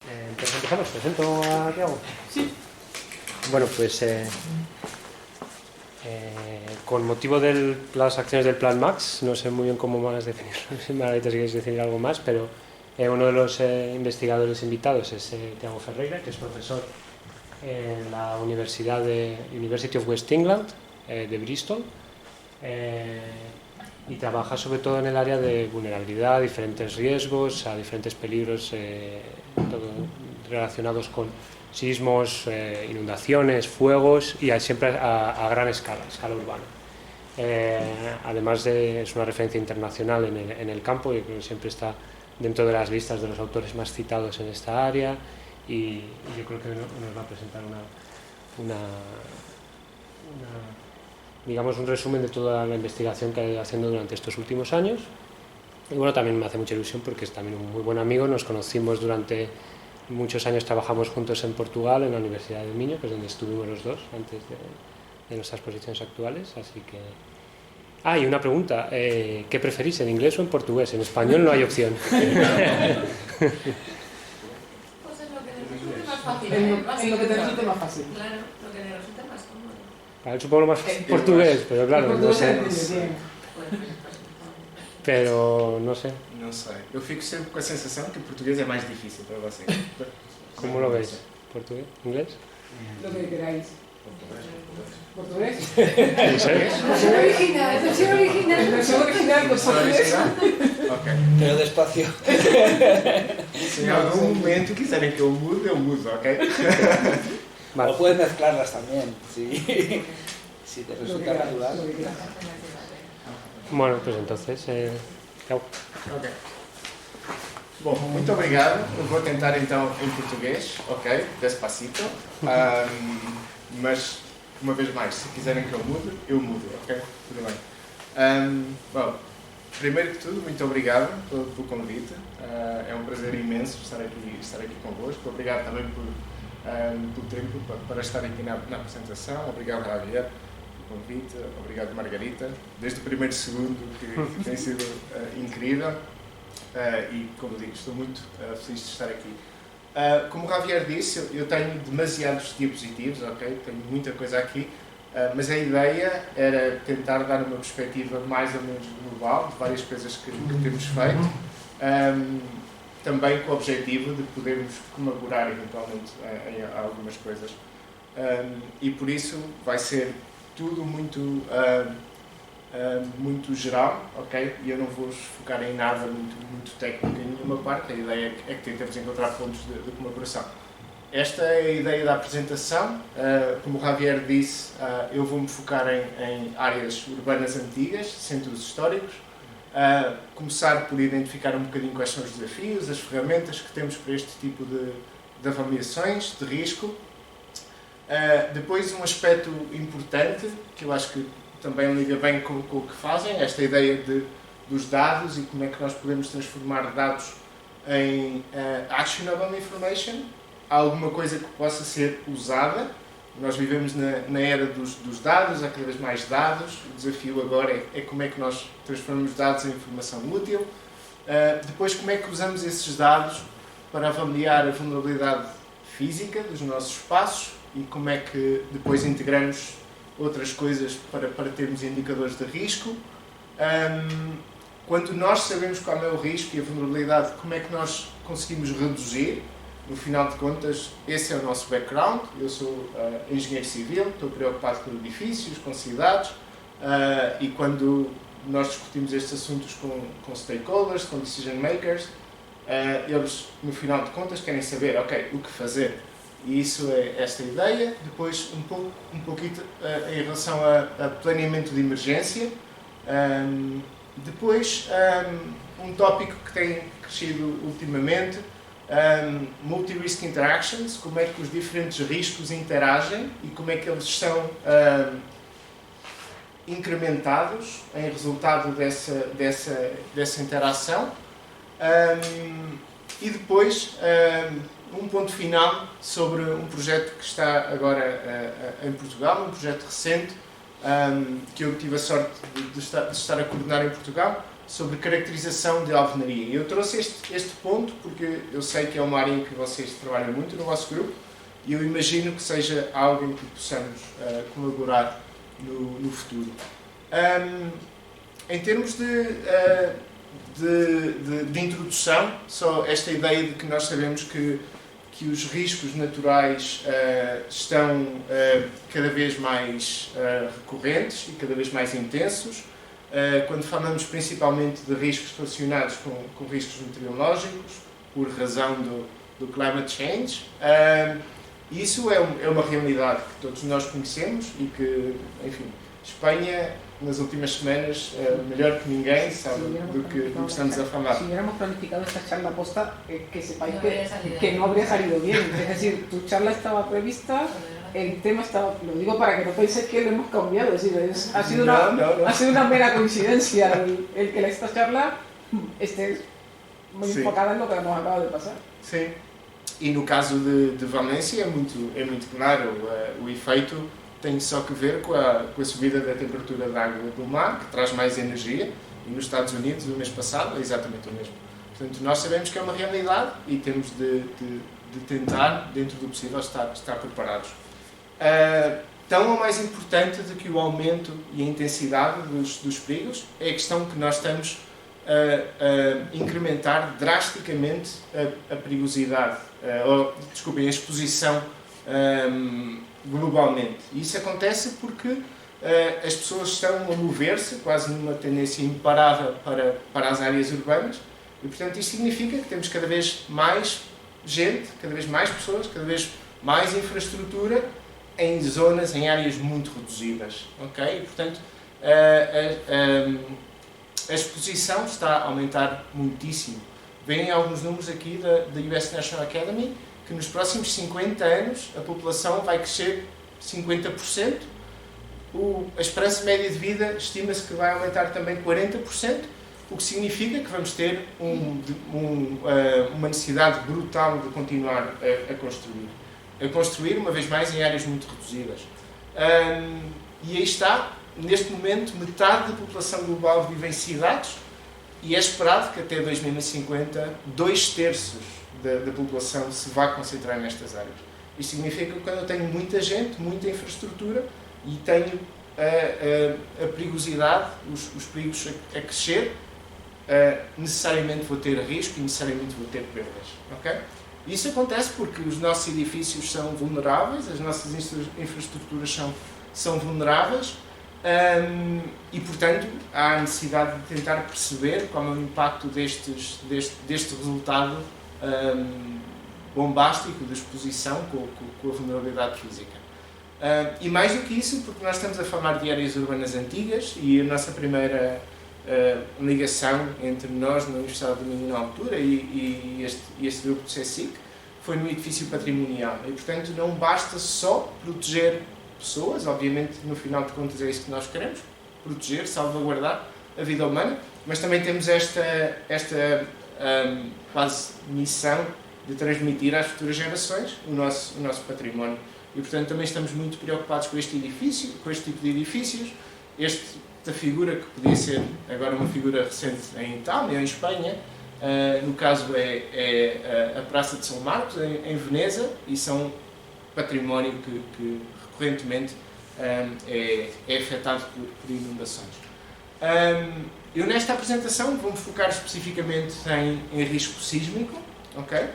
Entonces empezamos, presento a Tiago. Sí. Bueno, pues con motivo de las acciones del Plan Max, no sé muy bien cómo más definirlo, no sé si Margarita si quieres decir algo más, pero uno de los investigadores invitados es Tiago Ferreira, que es profesor en la University of West England de Bristol, y trabaja sobre todo en el área de vulnerabilidad, diferentes riesgos, a diferentes peligros relacionados con sismos, inundaciones, fuegos, y siempre a gran escala urbana. Además es una referencia internacional en el campo, y siempre está dentro de las listas de los autores más citados en esta área, y yo creo que nos va a presentar digamos un resumen de toda la investigación que ha ido haciendo durante estos últimos años. Y bueno, también me hace mucha ilusión porque es también un muy buen amigo. Nos conocimos durante muchos años, trabajamos juntos en Portugal, en la Universidad del Miño, que es donde estuvimos los dos antes de nuestras posiciones actuales. Así que... y una pregunta, ¿qué preferís, en inglés o en portugués? En español no hay opción. Pues es lo que nos resulte más fácil. En lo que te resulte más fácil. Claro, lo que te resulte más cómodo. A ver, supongo más portugués, pero claro, no sé. Pero no sé. Não sei. Eu fico sempre com a sensação que o português é mais difícil para vocês. ¿Cómo lo veis? ¿Portugués? ¿Inglés? Lo que queráis. ¿Portugués? ¿En serio? Versión original, versión original. Versión original, pues portugués. Ok. Pero despacio. Se em algum momento quiserem que eu mudo, ok? Vale. O puedes mezclarlas también, si te resulta natural. Lo que quieras. Bueno, pues entonces, Tiago. Ok. Bom, muito obrigado. Eu vou tentar então em português, ok? Despacito. Mas, uma vez mais, se quiserem que eu mudo, ok? Tudo bem. Bom, primeiro que tudo, muito obrigado pelo convite. É um prazer imenso estar aqui convosco. Obrigado também pelo tempo para estar aqui na apresentação. Obrigado, Javier, pelo convite. Obrigado, Margarita. Desde o primeiro segundo, que tem sido incrível. E, como digo, estou muito feliz de estar aqui. Como o Javier disse, eu tenho demasiados diapositivos, ok? Tenho muita coisa aqui, mas a ideia era tentar dar uma perspectiva mais ou menos global de várias coisas que temos feito, também com o objetivo de podermos colaborar eventualmente em algumas coisas. E por isso vai ser tudo muito geral, ok? E eu não vou focar em nada muito técnico em nenhuma parte. A ideia é que tentemos encontrar pontos de colaboração. Esta é a ideia da apresentação. Como o Javier disse, eu vou-me focar em áreas urbanas antigas, centros históricos. Começar por identificar um bocadinho quais são os desafios, as ferramentas que temos para este tipo de avaliações, de risco. Depois, um aspecto importante, que eu acho que também liga bem com o que fazem, esta ideia dos dados e como é que nós podemos transformar dados em actionable information, alguma coisa que possa ser usada. Nós vivemos na era dos dados, há cada vez mais dados. O desafio agora é como é que nós transformamos dados em informação útil. Depois, como é que usamos esses dados para avaliar a vulnerabilidade física dos nossos espaços e como é que depois integramos outras coisas para termos indicadores de risco. Quando nós sabemos qual é o risco e a vulnerabilidade, como é que nós conseguimos reduzir? No final de contas, esse é o nosso background. Eu sou engenheiro civil, estou preocupado com edifícios, com cidades, e quando nós discutimos estes assuntos com stakeholders, com decision makers, eles, no final de contas, querem saber, ok, o que fazer. E isso é esta ideia. Depois, um pouquinho em relação a planeamento de emergência. Depois, um tópico que tem crescido ultimamente, multi-risk interactions, como é que os diferentes riscos interagem e como é que eles são incrementados em resultado dessa interação. E depois, um ponto final sobre um projeto que está agora em Portugal, um projeto recente, que eu tive a sorte de estar a coordenar em Portugal, sobre caracterização de alvenaria. E eu trouxe este ponto porque eu sei que é uma área em que vocês trabalham muito no vosso grupo e eu imagino que seja algo em que possamos colaborar no futuro. Em termos de introdução, só esta ideia de que nós sabemos que os riscos naturais estão cada vez mais recorrentes e cada vez mais intensos. Quando falamos principalmente de riscos relacionados com riscos meteorológicos, por razão do climate change, isso é uma realidade que todos nós conhecemos e que, enfim, Espanha, nas últimas semanas, melhor que ninguém, sabe do que estamos a falar. Si hubiéramos planificado esta charla posta, que sepáis No habría salido que no habría salido bien. Es decir, tu charla estaba prevista, el tema estaba... Lo digo para que no penséis que lo hemos cambiado. Es decir, ha sido una mera coincidencia el que esta charla esté muy enfocada en lo que nos acaba de pasar. Sim. E no caso de Valência é muito claro, o efeito tem só que ver com a subida da temperatura da água do mar, que traz mais energia, e nos Estados Unidos, no mês passado, é exatamente o mesmo. Portanto, nós sabemos que é uma realidade e temos de tentar, dentro do possível, estar preparados. Tão ou mais importante do que o aumento e a intensidade dos perigos é a questão que nós estamos a incrementar drasticamente a perigosidade, a exposição globalmente. E isso acontece porque as pessoas estão a mover-se quase numa tendência imparável para as áreas urbanas e, portanto, isso significa que temos cada vez mais gente, cada vez mais pessoas, cada vez mais infraestrutura em zonas, em áreas muito reduzidas. Okay? E, portanto, a exposição está a aumentar muitíssimo. Vêm alguns números aqui da US National Academy que nos próximos 50 anos a população vai crescer 50%. A esperança média de vida estima-se que vai aumentar também 40%, o que significa que vamos ter uma necessidade brutal de continuar a construir, uma vez mais, em áreas muito reduzidas. E aí está, neste momento, metade da população global vive em cidades e é esperado que até 2050 2/3 da população se vá concentrar nestas áreas. Isto significa que quando eu tenho muita gente, muita infraestrutura e tenho a perigosidade, os perigos a crescer, necessariamente vou ter risco e necessariamente vou ter perdas. Okay? Isso acontece porque os nossos edifícios são vulneráveis, as nossas infraestruturas são vulneráveis e, portanto, há a necessidade de tentar perceber qual é o impacto deste resultado bombástico de exposição com a vulnerabilidade física. E mais do que isso, porque nós estamos a falar de áreas urbanas antigas e a nossa primeira ligação entre nós na Universidade do Minho na altura e este grupo do CSIC foi no edifício patrimonial. E, portanto, não basta só proteger pessoas, obviamente, no final de contas é isso que nós queremos, proteger, salvaguardar a vida humana, mas também temos esta quase missão de transmitir às futuras gerações o nosso património. E, portanto, também estamos muito preocupados com este edifício, com este tipo de edifícios. Esta figura, que podia ser agora uma figura recente em Itália ou em Espanha, no caso é a Praça de São Marcos, em Veneza, e são património que recorrentemente é afetado por inundações. Eu nesta apresentação vou-me focar especificamente em risco sísmico, okay?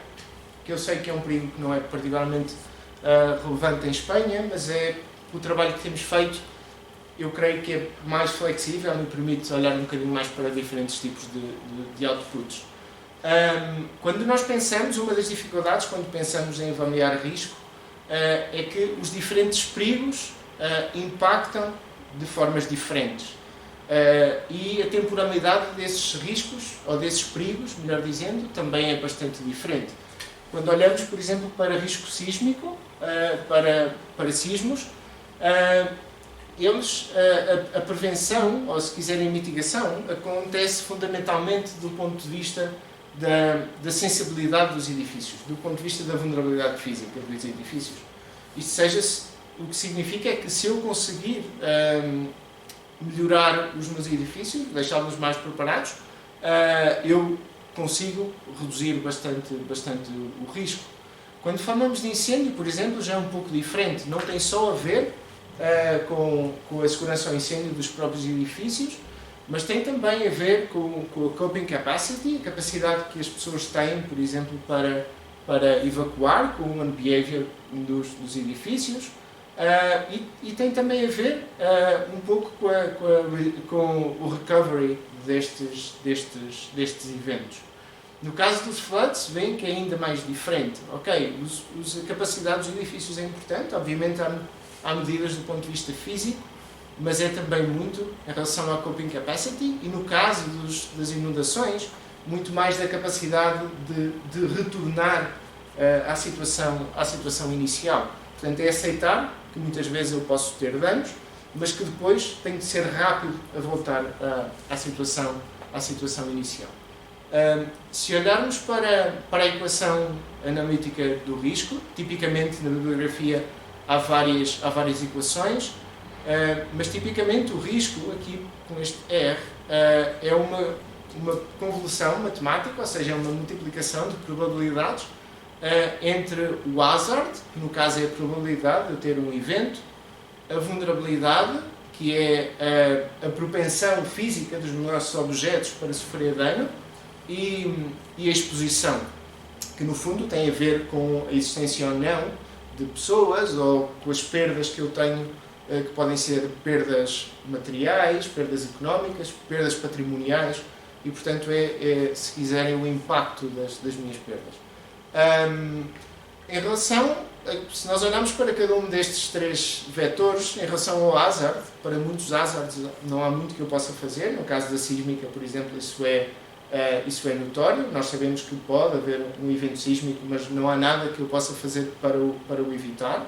Que eu sei que é um perigo que não é particularmente relevante em Espanha, mas é o trabalho que temos feito, eu creio que é mais flexível e permite olhar um bocadinho mais para diferentes tipos de outputs. Quando nós pensamos, uma das dificuldades quando pensamos em avaliar risco é que os diferentes perigos impactam de formas diferentes. E a temporalidade desses riscos, ou desses perigos, melhor dizendo, também é bastante diferente. Quando olhamos, por exemplo, para risco sísmico, para sismos, a prevenção, ou se quiserem a mitigação, acontece fundamentalmente do ponto de vista da sensibilidade dos edifícios, do ponto de vista da vulnerabilidade física dos edifícios. Isto o que significa é que se eu conseguir melhorar os meus edifícios, deixá-los mais preparados, eu consigo reduzir bastante o risco. Quando falamos de incêndio, por exemplo, já é um pouco diferente. Não tem só a ver com a segurança ao incêndio dos próprios edifícios, mas tem também a ver com a coping capacity, a capacidade que as pessoas têm, por exemplo, para evacuar, com o human behavior dos edifícios, e tem também a ver um pouco com o recovery destes eventos. No caso dos floods, veem que é ainda mais diferente. Ok, a capacidade dos edifícios é importante, obviamente há medidas do ponto de vista físico, mas é também muito em relação à coping capacity e, no caso das inundações, muito mais da capacidade de retornar à situação inicial. Portanto, é aceitar que muitas vezes eu posso ter danos, mas que depois tenho de ser rápido a voltar à situação inicial. Se olharmos para a equação analítica do risco, tipicamente na bibliografia há várias equações, mas tipicamente o risco aqui com este R é uma convolução matemática, ou seja, é uma multiplicação de probabilidades entre o hazard, que no caso é a probabilidade de eu ter um evento, a vulnerabilidade, que é a propensão física dos nossos objetos para sofrer dano, e a exposição, que no fundo tem a ver com a existência ou não de pessoas, ou com as perdas que eu tenho, que podem ser perdas materiais, perdas económicas, perdas patrimoniais, e portanto se quiserem, o impacto das minhas perdas. Em relação, se nós olharmos para cada um destes três vetores, em relação ao hazard, para muitos hazards não há muito que eu possa fazer. No caso da sísmica, por exemplo, isso é notório. Nós sabemos que pode haver um evento sísmico, mas não há nada que eu possa fazer para o evitar.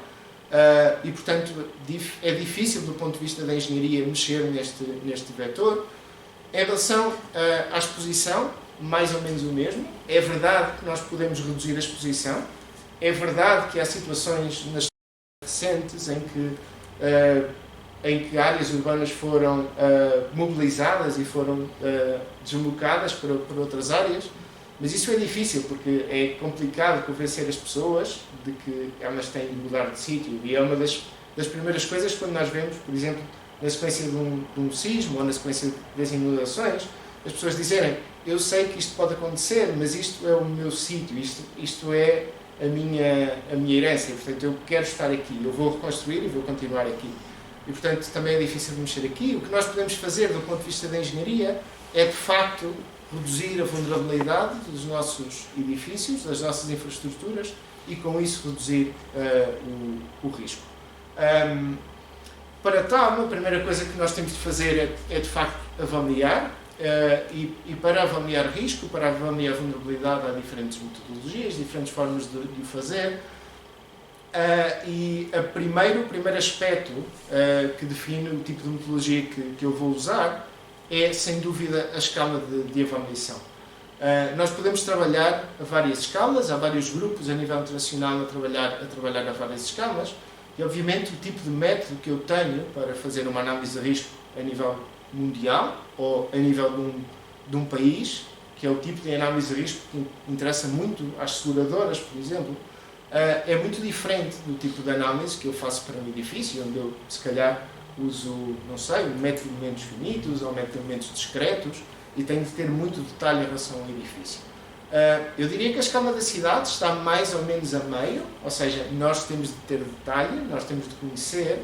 E, portanto, é difícil, do ponto de vista da engenharia, mexer neste vetor. Em relação à exposição, mais ou menos o mesmo. É verdade que nós podemos reduzir a exposição. É verdade que há situações recentes em que áreas urbanas foram mobilizadas e foram deslocadas para outras áreas, mas isso é difícil porque é complicado convencer as pessoas de que elas têm de mudar de sítio, e é uma das primeiras coisas quando nós vemos, por exemplo, na sequência de um sismo ou na sequência das inundações, as pessoas dizerem: eu sei que isto pode acontecer, mas isto é o meu sítio, isto é a minha herança, portanto eu quero estar aqui, eu vou reconstruir e vou continuar aqui. E, portanto, também é difícil de mexer aqui. O que nós podemos fazer, do ponto de vista da engenharia, é, de facto, reduzir a vulnerabilidade dos nossos edifícios, das nossas infraestruturas, e, com isso, reduzir o risco. Para tal, a primeira coisa que nós temos de fazer é de facto, avaliar. E para avaliar risco, para avaliar vulnerabilidade, há diferentes metodologias, diferentes formas de o fazer. E o primeiro aspecto que define o tipo de metodologia que eu vou usar é, sem dúvida, a escala de avaliação. Nós podemos trabalhar a várias escalas, há vários grupos a nível internacional a trabalhar a várias escalas, e obviamente o tipo de método que eu tenho para fazer uma análise de risco a nível mundial ou a nível de um país, que é o tipo de análise de risco que interessa muito às seguradoras, por exemplo, é muito diferente do tipo de análise que eu faço para um edifício, onde eu, se calhar, uso, não sei, um método de elementos finitos ou um método de elementos discretos, e tenho de ter muito detalhe em relação ao edifício. Eu diria que a escala da cidade está mais ou menos a meio, ou seja, nós temos de ter detalhe, nós temos de conhecer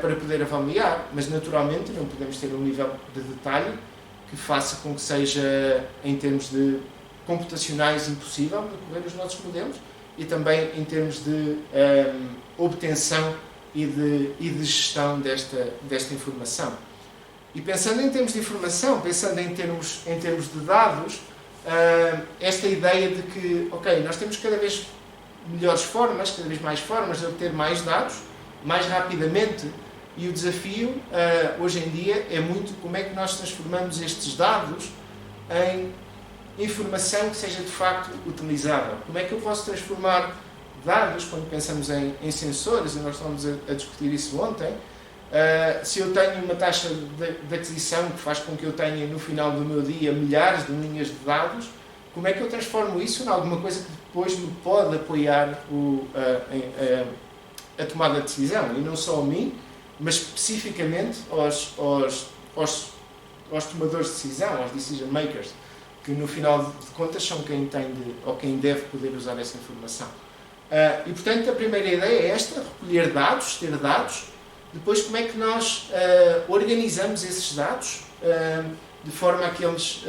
para poder avaliar, mas naturalmente não podemos ter um nível de detalhe que faça com que seja, em termos de computacionais, impossível de correr os nossos modelos, e também em termos de obtenção e de gestão desta informação. E pensando em termos de informação, pensando em termos de dados, esta ideia de que, ok, nós temos cada vez melhores formas, cada vez mais formas de obter mais dados, mais rapidamente, e o desafio hoje em dia é muito como é que nós transformamos estes dados em informação que seja de facto utilizável. Como é que eu posso transformar dados, quando pensamos em sensores, e nós estávamos a discutir isso ontem, Se eu tenho uma taxa de aquisição que faz com que eu tenha no final do meu dia milhares de linhas de dados, como é que eu transformo isso em alguma coisa que depois me pode apoiar a tomada de decisão? E não só a mim, mas especificamente aos tomadores de decisão, aos decision makers, que no final de contas são quem deve poder usar essa informação. E portanto a primeira ideia é esta: recolher dados, ter dados. Depois, como é que nós organizamos esses dados de forma a que eles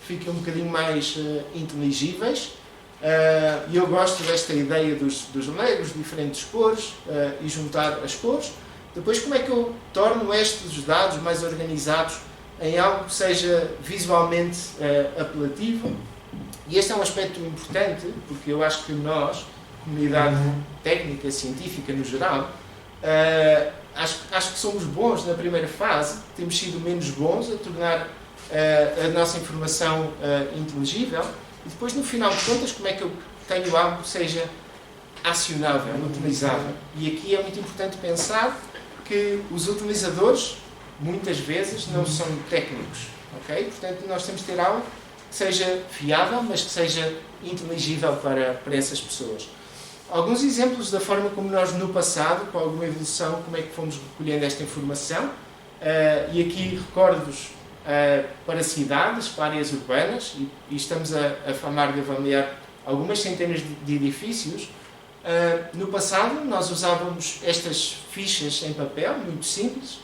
fiquem um bocadinho mais inteligíveis. E eu gosto desta ideia dos legos, diferentes cores, e juntar as cores. Depois, como é que eu torno estes dados mais organizados em algo que seja visualmente apelativo? E este é um aspecto importante, porque eu acho que nós, comunidade técnica, científica no geral, acho que somos bons na primeira fase, temos sido menos bons a tornar a nossa informação inteligível, e depois, no final de contas, como é que eu tenho algo que seja acionável, utilizável? E aqui é muito importante pensar que os utilizadores, muitas vezes, não são técnicos, ok? Portanto, nós temos que ter algo que seja fiável, mas que seja inteligível para essas pessoas. Alguns exemplos da forma como nós, no passado, com alguma evolução, como é que fomos recolhendo esta informação. E aqui recordo-vos para cidades, para áreas urbanas, e estamos a falar de avaliar algumas centenas de edifícios. No passado, nós usávamos estas fichas em papel, muito simples,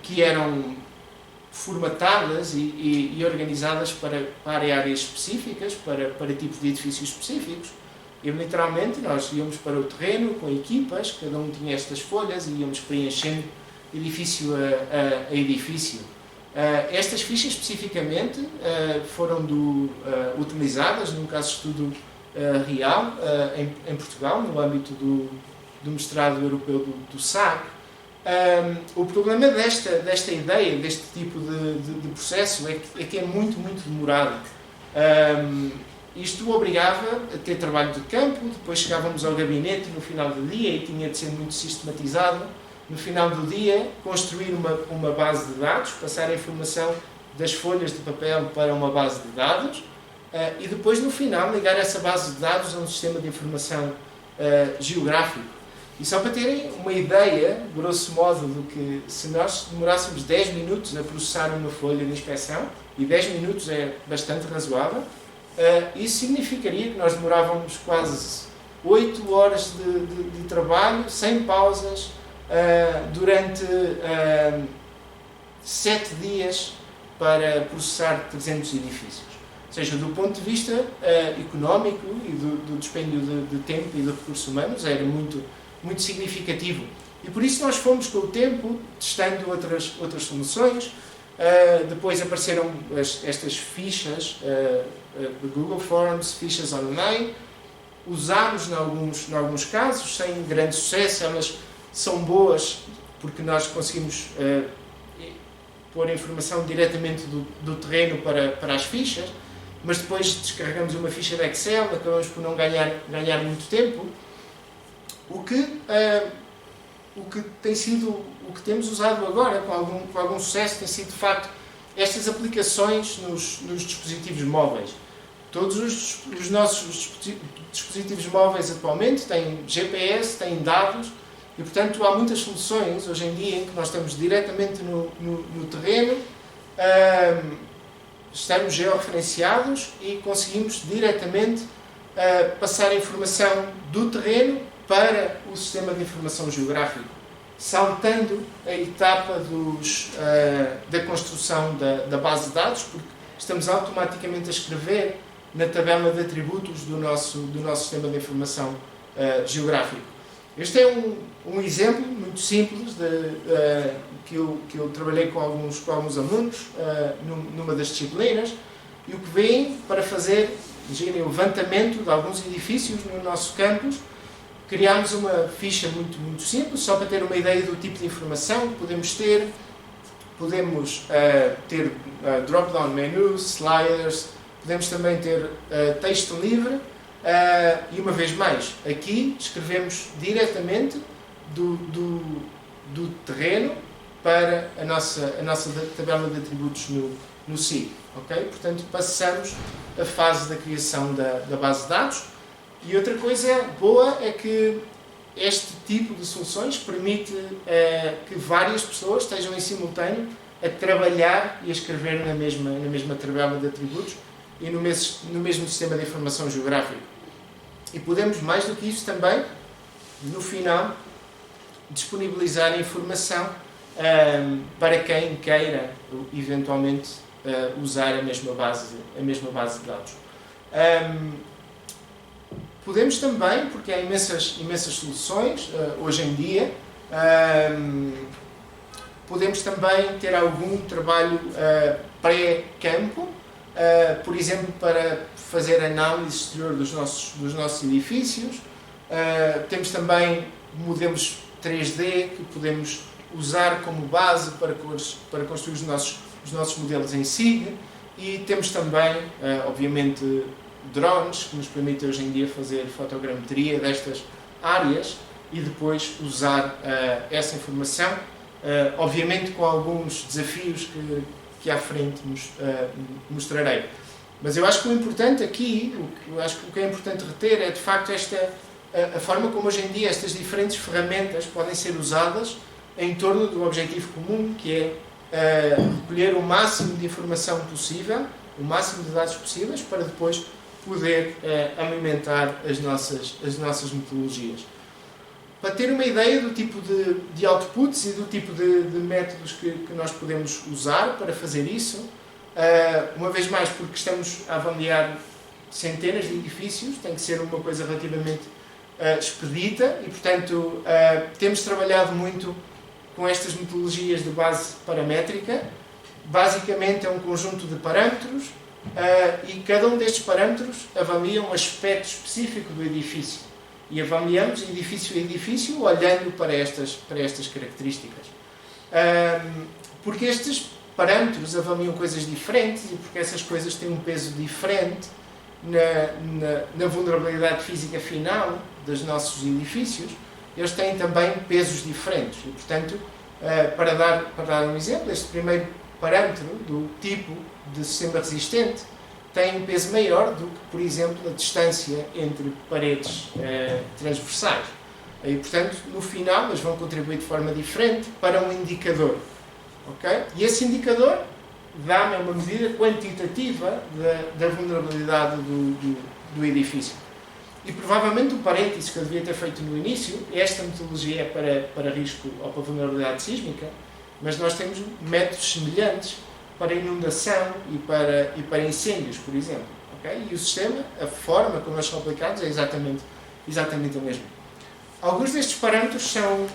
que eram formatadas e organizadas para áreas específicas, para tipos de edifícios específicos. E literalmente nós íamos para o terreno com equipas, cada um tinha estas folhas e íamos preenchendo edifício a edifício. Estas fichas especificamente foram utilizadas num caso de estudo real em Portugal, no âmbito do mestrado europeu do SAC. O problema desta ideia, deste tipo de processo, é que é muito, muito demorado. Isto obrigava a ter trabalho de campo, depois chegávamos ao gabinete no final do dia e tinha de ser muito sistematizado. No final do dia, construir uma base de dados, passar a informação das folhas de papel para uma base de dados e depois, no final, ligar essa base de dados a um sistema de informação geográfico. E só para terem uma ideia, grosso modo, do que se nós demorássemos 10 minutos a processar uma folha de inspeção, e 10 minutos é bastante razoável, isso significaria que nós demorávamos quase 8 horas de trabalho, sem pausas, durante 7 dias para processar 300 edifícios. Ou seja, do ponto de vista económico e do dispêndio de tempo e de recursos humanos, era muito, muito significativo. E por isso nós fomos, com o tempo, testando outras soluções. Depois apareceram estas fichas de Google Forms, fichas online. Usámos em alguns casos, sem grande sucesso. Elas são boas porque nós conseguimos pôr a informação diretamente do terreno para as fichas, mas depois descarregamos uma ficha de Excel, acabamos por não ganhar muito tempo. O que tem sido, o que temos usado agora com algum sucesso tem sido, de facto, estas aplicações nos dispositivos móveis. Todos os nossos dispositivos móveis atualmente têm GPS, têm dados, e portanto há muitas soluções hoje em dia em que nós estamos diretamente no terreno, estamos georreferenciados e conseguimos diretamente passar a informação do terreno para o sistema de informação geográfico, saltando a etapa da construção da base de dados, porque estamos automaticamente a escrever na tabela de atributos do nosso sistema de informação geográfico. Este é um exemplo muito simples que eu trabalhei com alguns alunos numa das disciplinas, e o que vem para fazer, imaginem, o levantamento de alguns edifícios no nosso campus. Criámos uma ficha muito, muito simples, só para ter uma ideia do tipo de informação que podemos ter. Podemos ter drop-down menus, sliders, podemos também ter texto livre, e uma vez mais, aqui escrevemos diretamente do terreno para a nossa tabela de atributos no SIG. Okay? Portanto, passamos a fase da criação da base de dados. E outra coisa boa é que este tipo de soluções permite que várias pessoas estejam em simultâneo a trabalhar e a escrever na mesma tabela de atributos e no mesmo sistema de informação geográfica. E podemos, mais do que isso também, no final, disponibilizar a informação para quem queira, eventualmente, usar a mesma base de dados. Podemos também, porque há imensas soluções hoje em dia, podemos também ter algum trabalho pré-campo, por exemplo, para fazer análise exterior dos nossos edifícios. Temos também modelos 3D que podemos usar como base para construir os nossos modelos em SIG, e temos também, obviamente, drones que nos permitem hoje em dia fazer fotogrametria destas áreas e depois usar essa informação, obviamente com alguns desafios que à frente mostrarei. Mas eu acho que o importante aqui, o que é importante reter é de facto a forma como hoje em dia estas diferentes ferramentas podem ser usadas em torno do objetivo comum, que é recolher o máximo de informação possível, o máximo de dados possíveis, para depois poder alimentar as nossas metodologias. Para ter uma ideia do tipo de outputs e do tipo de métodos que nós podemos usar para fazer isso, uma vez mais, porque estamos a avaliar centenas de edifícios, tem que ser uma coisa relativamente expedita e, portanto, temos trabalhado muito com estas metodologias de base paramétrica. Basicamente é um conjunto de parâmetros e cada um destes parâmetros avalia um aspecto específico do edifício. E avaliamos edifício a edifício olhando para estas características. Porque estes parâmetros avaliam coisas diferentes e porque essas coisas têm um peso diferente na vulnerabilidade física final dos nossos edifícios, eles têm também pesos diferentes. E, portanto, para dar um exemplo, este primeiro parâmetro do tipo de sistema resistente tem um peso maior do que, por exemplo, a distância entre paredes transversais. E, portanto, no final, eles vão contribuir de forma diferente para um indicador. Okay? E esse indicador dá-me uma medida quantitativa da vulnerabilidade do edifício. E provavelmente o parêntese que eu devia ter feito no início, esta metodologia é para risco ou para vulnerabilidade sísmica, mas nós temos métodos semelhantes para inundação e para incêndios, por exemplo. Okay? E o sistema, a forma como eles são aplicados é exatamente a mesma. Alguns destes parâmetros são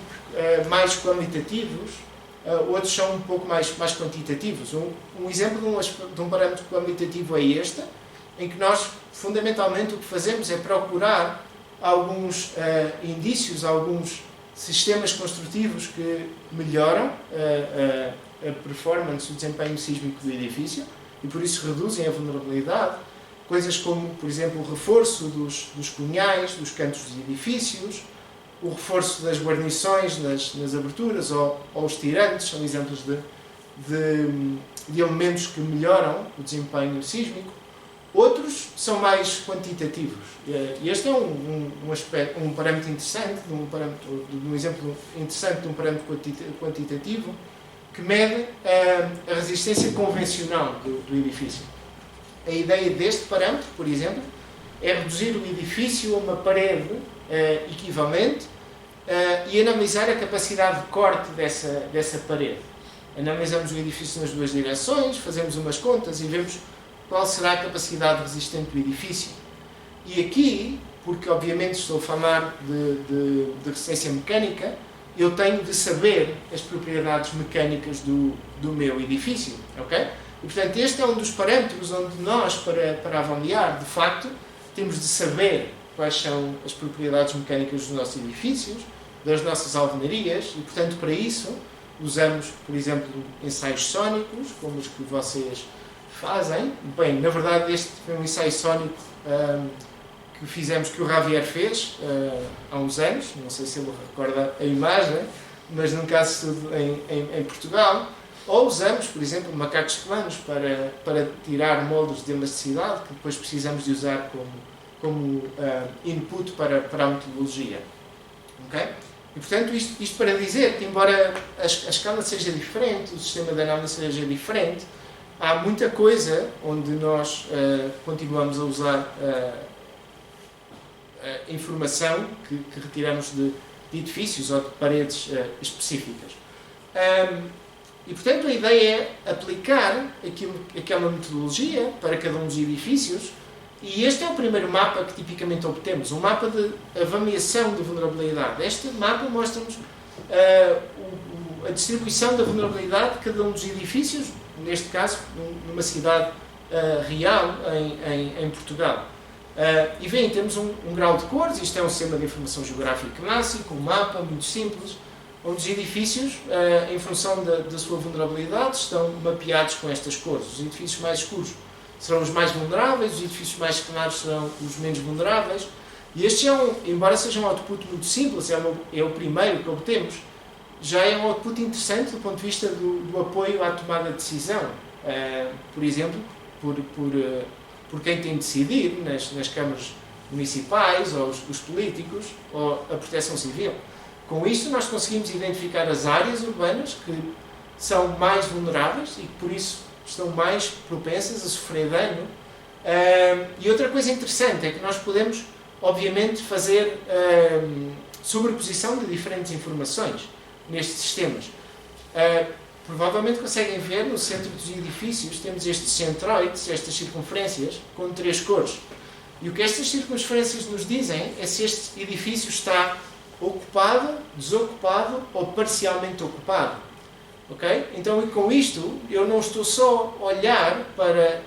mais qualitativos, outros são um pouco mais quantitativos. Um exemplo de um parâmetro qualitativo é este, em que nós, fundamentalmente, o que fazemos é procurar alguns indícios, alguns sistemas construtivos que melhoram a performance, o desempenho sísmico do edifício e, por isso, reduzem a vulnerabilidade. Coisas como, por exemplo, o reforço dos cunhais, dos cantos dos edifícios, o reforço das guarnições nas aberturas ou os tirantes, são exemplos de elementos que melhoram o desempenho sísmico. Outros são mais quantitativos. E este é um parâmetro interessante, um exemplo interessante de um parâmetro quantitativo que mede a resistência convencional do edifício. A ideia deste parâmetro, por exemplo, é reduzir o edifício a uma parede equivalente e analisar a capacidade de corte dessa parede. Analisamos o edifício nas duas direções, fazemos umas contas e vemos qual será a capacidade resistente do edifício. E aqui, porque obviamente estou a falar de resistência mecânica, eu tenho de saber as propriedades mecânicas do meu edifício. Okay? E, portanto, este é um dos parâmetros onde nós, para avaliar, de facto, temos de saber quais são as propriedades mecânicas dos nossos edifícios, das nossas alvenarias, e, portanto, para isso, usamos, por exemplo, ensaios sónicos, como os que vocês fazem. Bem, na verdade, este foi um ensaio sónico que fizemos, que o Javier fez há uns anos, não sei se ele recorda a imagem, mas num caso de estudo em Portugal, ou usamos, por exemplo, macacos planos para tirar moldes de elasticidade que depois precisamos de usar como input para a metodologia. Okay? E, portanto, isto para dizer que, embora a escala seja diferente, o sistema de análise seja diferente, há muita coisa onde nós continuamos a usar informação que retiramos de edifícios ou de paredes específicas. E, portanto, a ideia é aplicar aquela metodologia para cada um dos edifícios, e este é o primeiro mapa que tipicamente obtemos, um mapa de avaliação de vulnerabilidade. Este mapa mostra-nos a distribuição da vulnerabilidade de cada um dos edifícios, neste caso, numa cidade real em Portugal. E veem, temos um grau de cores, isto é um sistema de informação geográfica clássico, um mapa muito simples, onde os edifícios, em função da sua vulnerabilidade, estão mapeados com estas cores. Os edifícios mais escuros serão os mais vulneráveis, os edifícios mais claros serão os menos vulneráveis. E este embora seja um output muito simples, é o primeiro que obtemos, já é um output interessante do ponto de vista do apoio à tomada de decisão. Por exemplo, por quem tem de decidir nas câmaras municipais, ou os políticos, ou a proteção civil. Com isto, nós conseguimos identificar as áreas urbanas que são mais vulneráveis e que, por isso, estão mais propensas a sofrer dano. E outra coisa interessante é que nós podemos, obviamente, fazer sobreposição de diferentes informações nestes sistemas. Provavelmente conseguem ver, no centro dos edifícios, temos estes centroides, estas circunferências, com 3 cores. E o que estas circunferências nos dizem é se este edifício está ocupado, desocupado ou parcialmente ocupado. Okay? Então, com isto, eu não estou só a olhar para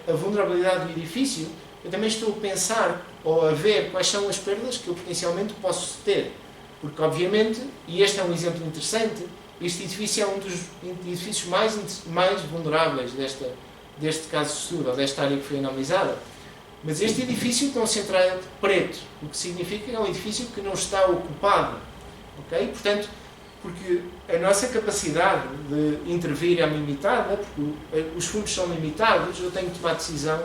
a vulnerabilidade do edifício, eu também estou a pensar ou a ver quais são as perdas que eu potencialmente posso ter. Porque, obviamente, e este é um exemplo interessante, este edifício é um dos edifícios mais vulneráveis deste caso de estudo, ou desta área que foi analisada. Mas este edifício tem um central preto, o que significa que é um edifício que não está ocupado. Okay? Portanto, porque a nossa capacidade de intervir é limitada, porque os fundos são limitados, eu tenho que tomar decisão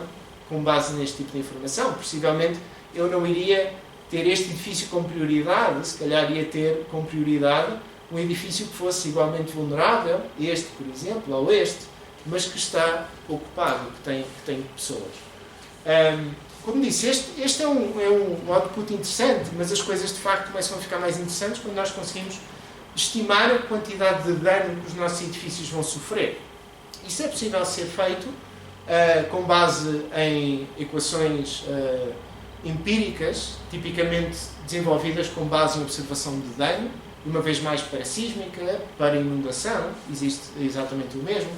com base neste tipo de informação. Possivelmente eu não iria ter este edifício com prioridade, se calhar ia ter com prioridade um edifício que fosse igualmente vulnerável, este, por exemplo, ou este, mas que está ocupado, que tem pessoas. Como disse, este é um output interessante, mas as coisas de facto começam a ficar mais interessantes quando nós conseguimos estimar a quantidade de dano que os nossos edifícios vão sofrer. Isso é possível ser feito com base em equações empíricas, tipicamente desenvolvidas com base em observação de dano, uma vez mais para sísmica, para inundação, existe exatamente o mesmo,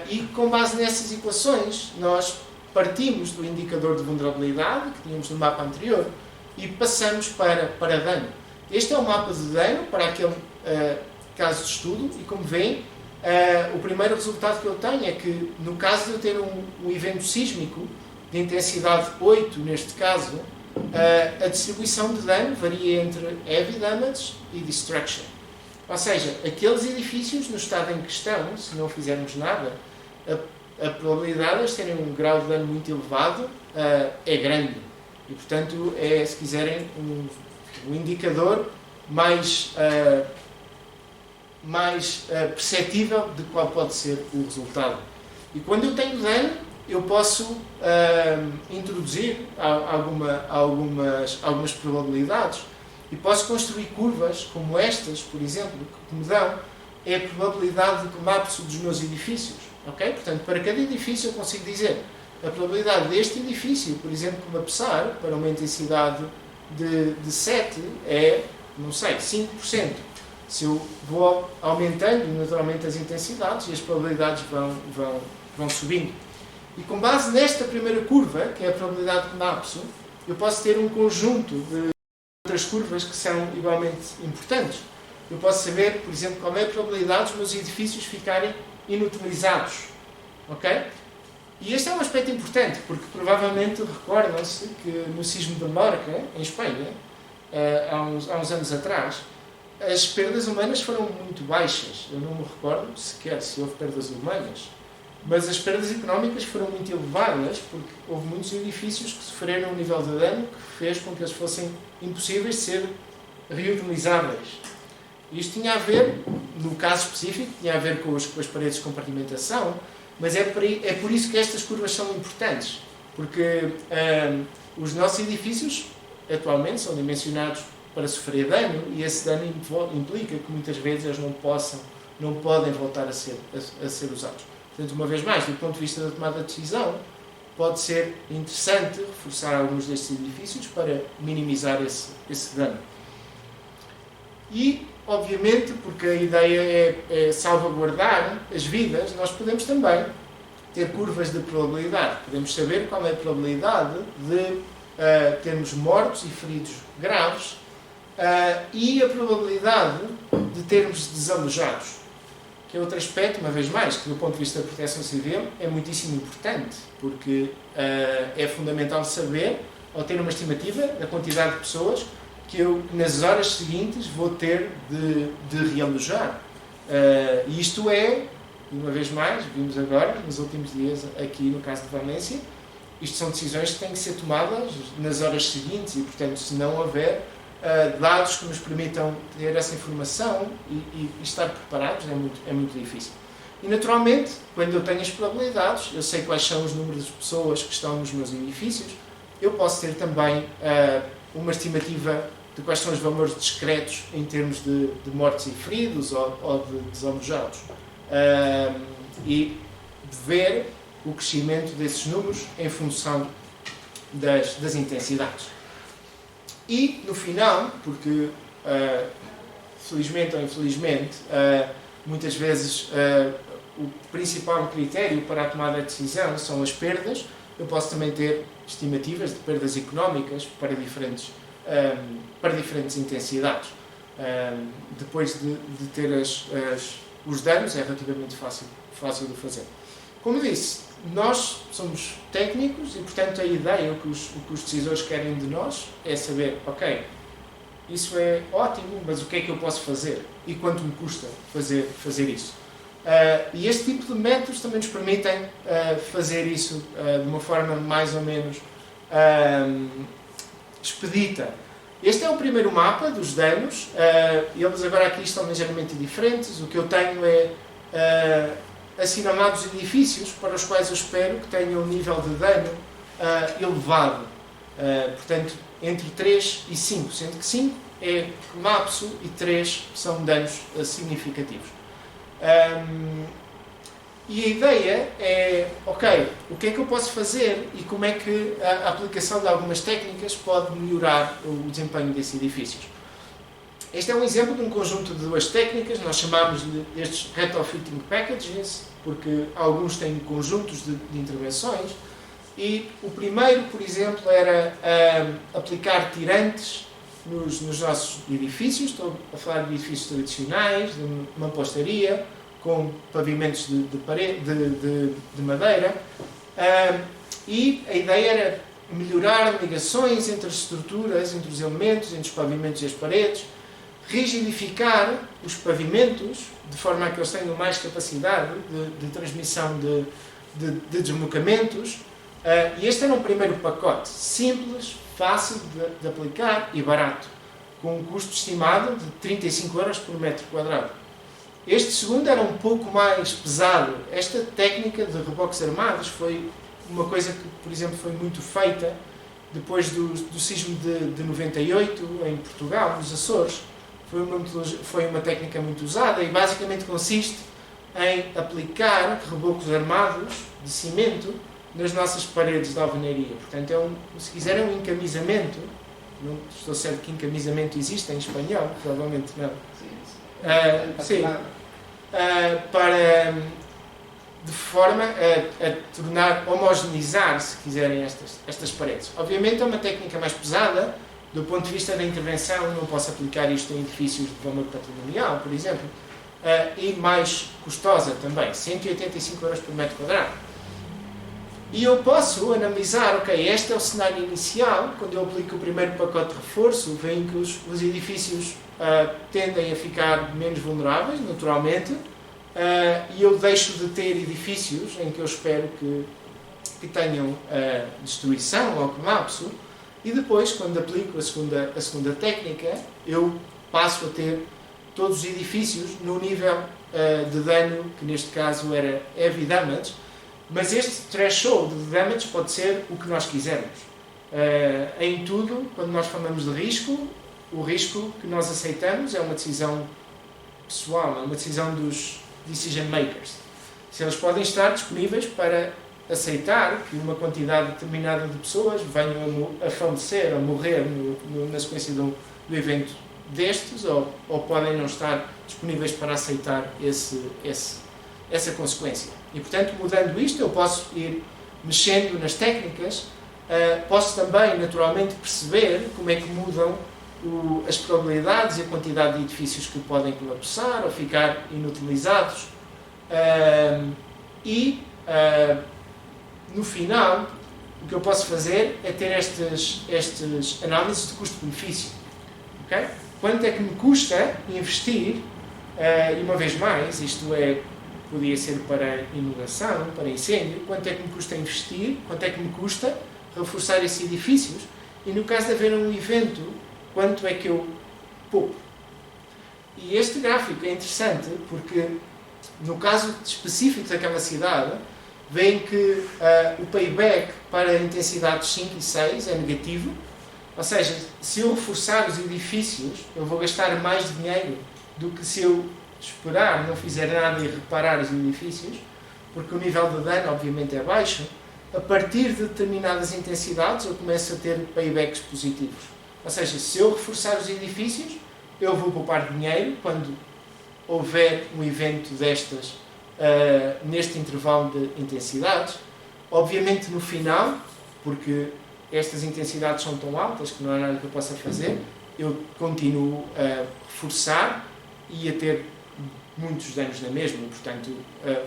e com base nessas equações nós partimos do indicador de vulnerabilidade que tínhamos no mapa anterior e passamos para dano. Este é o mapa de dano para aquele caso de estudo e, como veem, o primeiro resultado que eu tenho é que, no caso de eu ter um evento sísmico de intensidade 8, neste caso, a distribuição de dano varia entre heavy damage e destruction. Ou seja, aqueles edifícios no estado em questão, se não fizermos nada, a probabilidade de eles terem um grau de dano muito elevado é grande. E, portanto, é, se quiserem, um indicador mais perceptível de qual pode ser o resultado. E quando eu tenho dano, eu posso introduzir algumas probabilidades e posso construir curvas como estas, por exemplo, que me dão a probabilidade de colapso dos meus edifícios. Okay? Portanto, para cada edifício eu consigo dizer a probabilidade deste edifício, por exemplo, colapsar para uma intensidade de 7 é, não sei, 5%. Se eu vou aumentando naturalmente as intensidades e as probabilidades vão subindo. E com base nesta primeira curva, que é a probabilidade de colapso, eu posso ter um conjunto de outras curvas que são igualmente importantes. Eu posso saber, por exemplo, qual é a probabilidade dos meus edifícios ficarem inutilizados. Ok? E este é um aspecto importante, porque provavelmente recordam-se que no sismo de Lorca, em Espanha, há uns anos atrás, as perdas humanas foram muito baixas. Eu não me recordo sequer se houve perdas humanas, mas as perdas económicas foram muito elevadas porque houve muitos edifícios que sofreram um nível de dano que fez com que eles fossem impossíveis de ser reutilizáveis. Isto tinha a ver, no caso específico, tinha a ver com as paredes de compartimentação, mas é por isso que estas curvas são importantes, porque os nossos edifícios atualmente são dimensionados para sofrer dano e esse dano implica que muitas vezes eles não podem voltar a ser usados. Portanto, uma vez mais, do ponto de vista da tomada de decisão, pode ser interessante reforçar alguns destes edifícios para minimizar esse dano. E, obviamente, porque a ideia é salvaguardar as vidas, nós podemos também ter curvas de probabilidade. Podemos saber qual é a probabilidade de termos mortos e feridos graves e a probabilidade de termos desalojados. Que é outro aspecto, uma vez mais, que do ponto de vista da proteção civil é muitíssimo importante, porque é fundamental saber, ou ter uma estimativa da quantidade de pessoas que eu, nas horas seguintes, vou ter de realojar. E isto é, uma vez mais, vimos agora, nos últimos dias, aqui no caso de Valência, isto são decisões que têm que ser tomadas nas horas seguintes e, portanto, se não houver dados que nos permitam ter essa informação e estar preparados, é muito difícil. E, naturalmente, quando eu tenho as probabilidades, eu sei quais são os números de pessoas que estão nos meus edifícios, eu posso ter também uma estimativa de quais são os valores discretos em termos de mortos e feridos ou de desalojados. E ver o crescimento desses números em função das intensidades. E, no final, porque, felizmente ou infelizmente, muitas vezes o principal critério para a tomada de decisão são as perdas, eu posso também ter estimativas de perdas económicas para diferentes intensidades. Depois de ter os danos, é relativamente fácil de fazer. Como disse, nós somos técnicos e, portanto, a ideia, o que os decisores querem de nós é saber, ok, isso é ótimo, mas o que é que eu posso fazer? E quanto me custa fazer isso? E este tipo de métodos também nos permitem fazer isso de uma forma mais ou menos expedita. Este é o primeiro mapa dos danos. Eles agora aqui estão ligeiramente diferentes. O que eu tenho é assinalados edifícios para os quais eu espero que tenham um nível de dano elevado. Portanto, entre 3 e 5, sendo que 5 é colapso e 3 são danos significativos. E a ideia é, ok, o que é que eu posso fazer e como é que a aplicação de algumas técnicas pode melhorar o desempenho desses edifícios. Este é um exemplo de um conjunto de duas técnicas, nós chamamos-lhe estes retrofitting packages, porque alguns têm conjuntos de intervenções, e o primeiro, por exemplo, era aplicar tirantes nos nossos edifícios. Estou a falar de edifícios tradicionais, de mampostaria, com pavimentos de madeira, e a ideia era melhorar ligações entre as estruturas, entre os elementos, entre os pavimentos e as paredes, rigidificar os pavimentos de forma a que eles tenham mais capacidade de transmissão de deslocamentos. E este era um primeiro pacote, simples, fácil de aplicar e barato, com um custo estimado de 35 € por metro quadrado. Este segundo era um pouco mais pesado. Esta técnica de reboques armados foi uma coisa que, por exemplo, foi muito feita depois do sismo de 98 em Portugal, nos Açores. Foi uma técnica muito usada e basicamente consiste em aplicar rebocos armados de cimento nas nossas paredes de alvenaria. Portanto, se quiser, é um encamisamento. Não estou certo que encamisamento existe em espanhol, provavelmente não. Sim. Para, de forma a tornar, homogeneizar, se quiserem, estas paredes. Obviamente é uma técnica mais pesada, do ponto de vista da intervenção, não posso aplicar isto em edifícios de valor patrimonial, por exemplo, e mais custosa também, 185 € por metro quadrado. E eu posso analisar, ok, este é o cenário inicial, quando eu aplico o primeiro pacote de reforço, veem que os edifícios tendem a ficar menos vulneráveis, naturalmente, e eu deixo de ter edifícios em que eu espero que tenham destruição ou colapso, e depois, quando aplico a segunda técnica, eu passo a ter todos os edifícios no nível de dano, que neste caso era heavy damage, mas este threshold de damage pode ser o que nós quisermos. Em tudo, quando nós falamos de risco, o risco que nós aceitamos é uma decisão pessoal, é uma decisão dos decision makers. Se eles podem estar disponíveis para aceitar que uma quantidade determinada de pessoas venham a falecer, a morrer na sequência do evento destes, ou podem não estar disponíveis para aceitar essa consequência. E, portanto, mudando isto, eu posso ir mexendo nas técnicas, posso também, naturalmente, perceber como é que mudam as probabilidades e a quantidade de edifícios que podem colapsar ou ficar inutilizados. No final, o que eu posso fazer é ter estas análises de custo-benefício. Okay? Quanto é que me custa investir, e uma vez mais, isto podia ser para inundação, para incêndio, quanto é que me custa investir, quanto é que me custa reforçar esses edifícios, e no caso de haver um evento, quanto é que eu poupo. E este gráfico é interessante porque, no caso específico daquela cidade, veem que o payback para intensidades 5 e 6 é negativo, ou seja, se eu reforçar os edifícios, eu vou gastar mais dinheiro do que se eu esperar, não fizer nada e reparar os edifícios, porque o nível de dano obviamente é baixo. A partir de determinadas intensidades eu começo a ter paybacks positivos. Ou seja, se eu reforçar os edifícios, eu vou poupar dinheiro quando houver um evento destas neste intervalo de intensidades. Obviamente no final, porque estas intensidades são tão altas que não há nada que eu possa fazer, eu continuo a reforçar e a ter muitos danos na mesma e, portanto,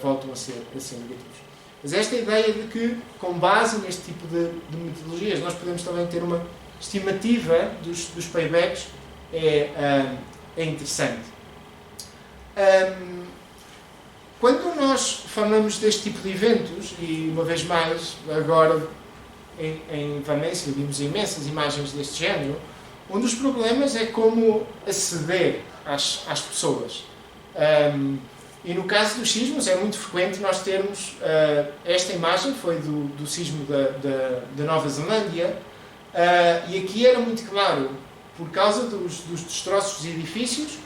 voltam a ser negativos. Mas esta ideia de que, com base neste tipo de metodologias, nós podemos também ter uma estimativa dos paybacks é interessante. Quando nós falamos deste tipo de eventos, e uma vez mais, agora em Valência vimos imensas imagens deste género, um dos problemas é como aceder às pessoas. E no caso dos sismos é muito frequente nós termos, esta imagem foi do sismo da Nova Zelândia, e aqui era muito claro, por causa dos destroços dos edifícios,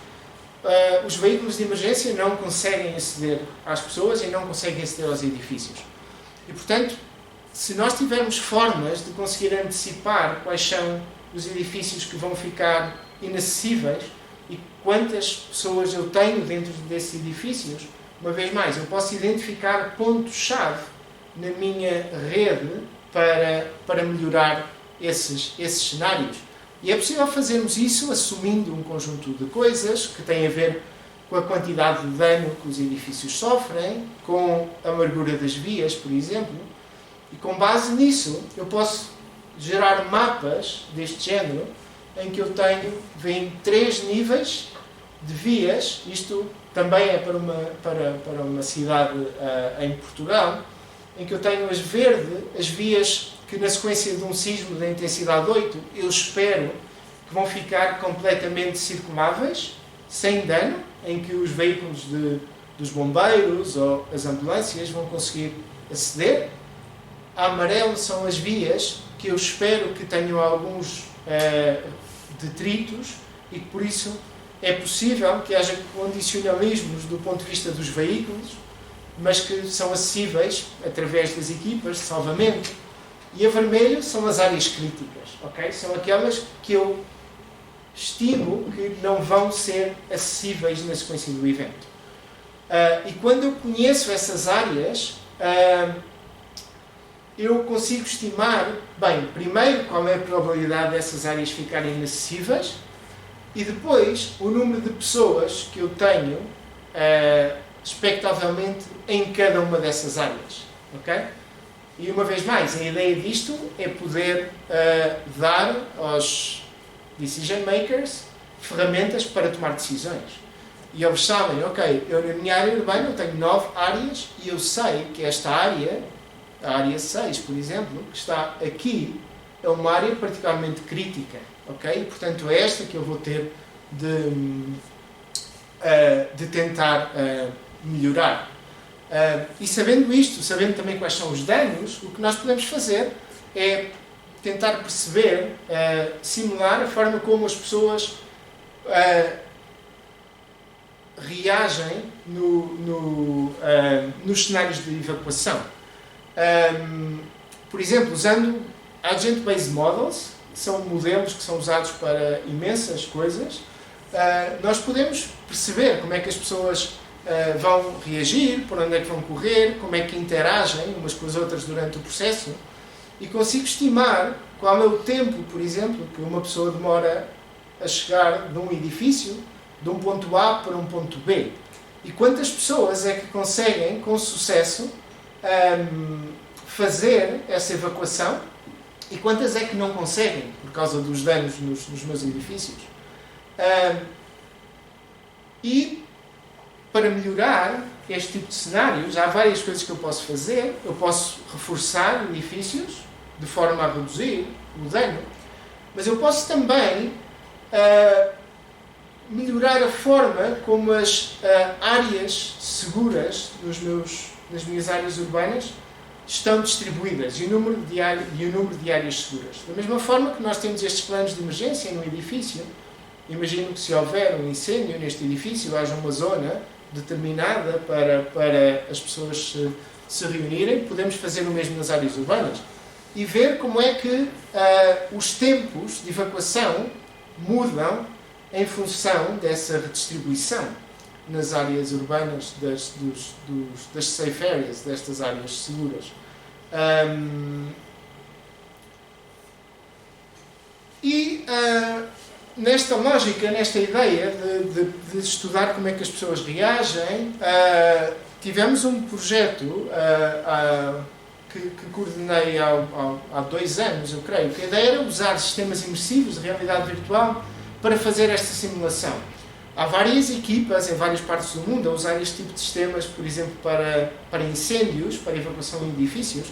os veículos de emergência não conseguem aceder às pessoas e não conseguem aceder aos edifícios. E, portanto, se nós tivermos formas de conseguir antecipar quais são os edifícios que vão ficar inacessíveis e quantas pessoas eu tenho dentro desses edifícios, uma vez mais, eu posso identificar pontos-chave na minha rede para melhorar esses cenários. E é possível fazermos isso assumindo um conjunto de coisas que têm a ver com a quantidade de dano que os edifícios sofrem, com a largura das vias, por exemplo, e com base nisso eu posso gerar mapas deste género em que eu veem 3 níveis de vias. Isto também é para uma cidade em Portugal, em que eu tenho as vias que na sequência de um sismo da intensidade 8 eu espero que vão ficar completamente circuláveis, sem dano, em que os veículos dos bombeiros ou as ambulâncias vão conseguir aceder. A amarelo são as vias que eu espero que tenham alguns detritos e que por isso é possível que haja condicionalismos do ponto de vista dos veículos, mas que são acessíveis através das equipas de salvamento. E a vermelho são as áreas críticas, ok? São aquelas que eu estimo que não vão ser acessíveis na sequência do evento. E quando eu conheço essas áreas, eu consigo estimar, bem, primeiro qual é a probabilidade dessas áreas ficarem inacessíveis e depois o número de pessoas que eu tenho, expectavelmente, em cada uma dessas áreas, ok? E uma vez mais, a ideia disto é poder dar aos decision makers ferramentas para tomar decisões. E eles sabem, ok, eu na minha área urbana eu tenho 9 áreas e eu sei que esta área, a área 6, por exemplo, que está aqui, é uma área particularmente crítica, ok? E, portanto, é esta que eu vou ter de tentar melhorar. E sabendo isto, sabendo também quais são os danos, o que nós podemos fazer é tentar perceber, simular a forma como as pessoas reagem nos cenários de evacuação. Por exemplo, usando Agent-Based Models, que são modelos que são usados para imensas coisas, nós podemos perceber como é que as pessoas vão reagir, por onde é que vão correr, como é que interagem umas com as outras durante o processo, e consigo estimar qual é o tempo, por exemplo, que uma pessoa demora a chegar de um edifício, de um ponto A para um ponto B. E quantas pessoas é que conseguem, com sucesso, fazer essa evacuação e quantas é que não conseguem, por causa dos danos nos meus edifícios. E, para melhorar este tipo de cenários, há várias coisas que eu posso fazer. Eu posso reforçar edifícios, de forma a reduzir o dano, mas eu posso também melhorar a forma como as áreas seguras nas minhas áreas urbanas estão distribuídas e o número de áreas seguras. Da mesma forma que nós temos estes planos de emergência no edifício, imagino que se houver um incêndio neste edifício, haja uma zona determinada para as pessoas se reunirem. Podemos fazer o mesmo nas áreas urbanas e ver como é que os tempos de evacuação mudam em função dessa redistribuição nas áreas urbanas das safe areas, destas áreas seguras. Nesta lógica, nesta ideia de estudar como é que as pessoas reagem, tivemos um projeto que coordenei há 2 anos, eu creio, que a ideia era usar sistemas imersivos de realidade virtual para fazer esta simulação. Há várias equipas em várias partes do mundo a usar este tipo de sistemas, por exemplo, para incêndios, para evacuação de edifícios,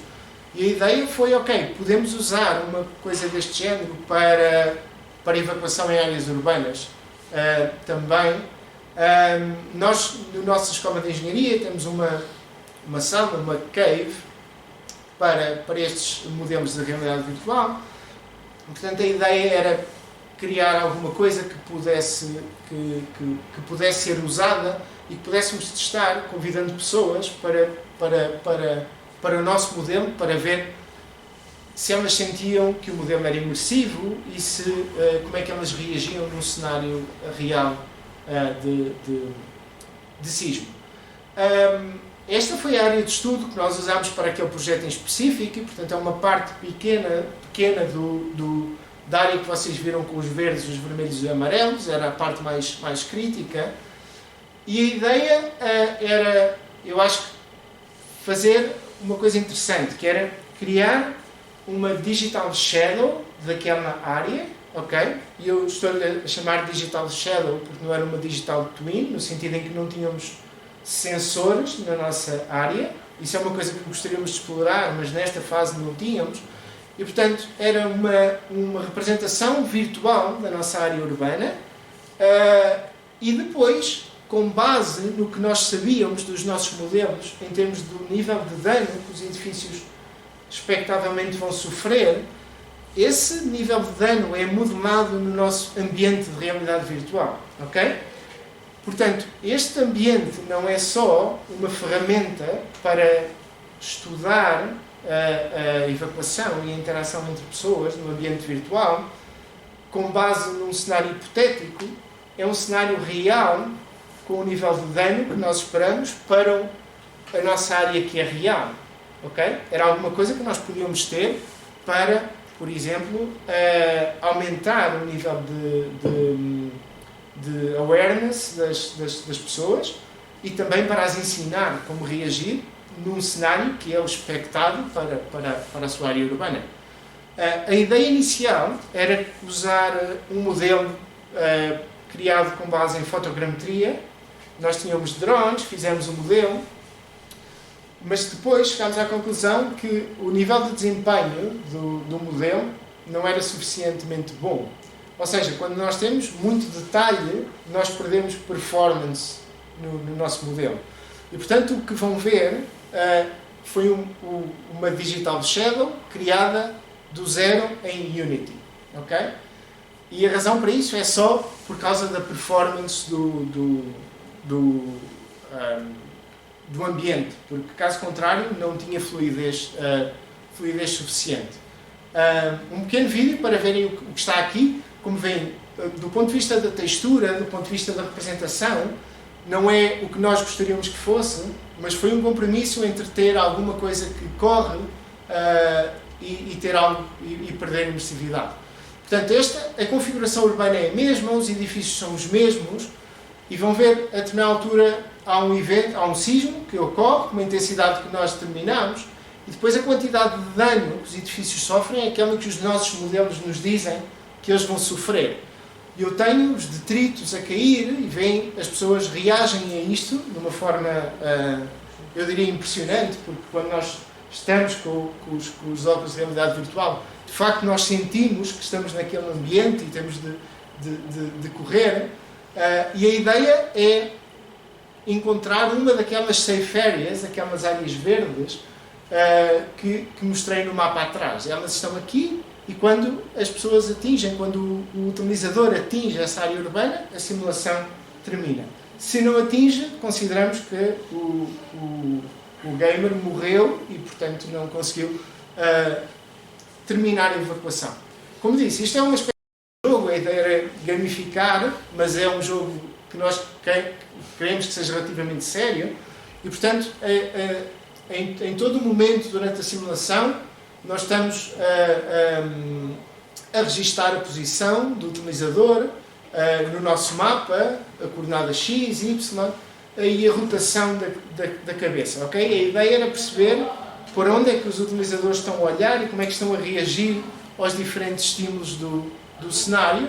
e a ideia foi, ok, podemos usar uma coisa deste género para evacuação em áreas urbanas também. Nós, na nossa escola de engenharia, temos uma sala, uma cave, para estes modelos de realidade virtual. Portanto, a ideia era criar alguma coisa que pudesse ser usada e que pudéssemos testar, convidando pessoas para o nosso modelo, para ver se elas sentiam que o modelo era imersivo e como é que elas reagiam num cenário real de sismo. Esta foi a área de estudo que nós usámos para aquele projeto em específico e, portanto, é uma parte pequena da área que vocês viram com os verdes, os vermelhos e os amarelos, era a parte mais crítica. E a ideia era, eu acho, fazer uma coisa interessante, que era criar uma digital shadow daquela área, ok? E eu estou a chamar de digital shadow porque não era uma digital twin, no sentido em que não tínhamos sensores na nossa área. Isso é uma coisa que gostaríamos de explorar, mas nesta fase não tínhamos. E, portanto, era uma representação virtual da nossa área urbana e depois, com base no que nós sabíamos dos nossos modelos, em termos do nível de dano que os edifícios expectavelmente vão sofrer, esse nível de dano é modelado no nosso ambiente de realidade virtual, ok? Portanto, este ambiente não é só uma ferramenta para estudar a evacuação e a interação entre pessoas no ambiente virtual, com base num cenário hipotético, é um cenário real com o nível de dano que nós esperamos para a nossa área que é real. Okay? Era alguma coisa que nós podíamos ter para, por exemplo, aumentar o nível de awareness das pessoas e também para as ensinar como reagir num cenário que é o expectado para a sua área urbana. A ideia inicial era usar um modelo criado com base em fotogrametria. Nós tínhamos drones, fizemos o modelo, mas depois chegámos à conclusão que o nível de desempenho do modelo não era suficientemente bom. Ou seja, quando nós temos muito detalhe, nós perdemos performance no nosso modelo. E, portanto, o que vão ver foi uma Digital Shadow criada do zero em Unity. Okay? E a razão para isso é só por causa da performance do ambiente, porque, caso contrário, não tinha fluidez suficiente. Um pequeno vídeo para verem o que está aqui. Como veem, do ponto de vista da textura, do ponto de vista da representação, não é o que nós gostaríamos que fosse, mas foi um compromisso entre ter alguma coisa que corre e ter algo e perder imersividade. Portanto, a configuração urbana é a mesma, os edifícios são os mesmos, e vão ver, a determinada altura, há um sismo que ocorre, com uma intensidade que nós determinamos, e depois a quantidade de dano que os edifícios sofrem é aquela que os nossos modelos nos dizem que eles vão sofrer. E eu tenho os detritos a cair, e veem, as pessoas reagem a isto de uma forma, eu diria, impressionante, porque quando nós estamos com os óculos de realidade virtual, de facto nós sentimos que estamos naquele ambiente e temos de correr. E a ideia é encontrar uma daquelas safe areas, aquelas áreas verdes, que mostrei no mapa atrás. Elas estão aqui, e quando as pessoas atingem, quando o utilizador atinge essa área urbana, a simulação termina. Se não atinge, consideramos que o gamer morreu e, portanto, não conseguiu terminar a evacuação. Como disse, isto é uma espécie de jogo, a ideia era gamificar, mas é um jogo que nós queremos que seja relativamente sério, e, portanto, em todo o momento durante a simulação, nós estamos a registar a posição do utilizador no nosso mapa, a coordenada X, Y e a rotação da cabeça. Okay? A ideia era perceber por onde é que os utilizadores estão a olhar e como é que estão a reagir aos diferentes estímulos do cenário.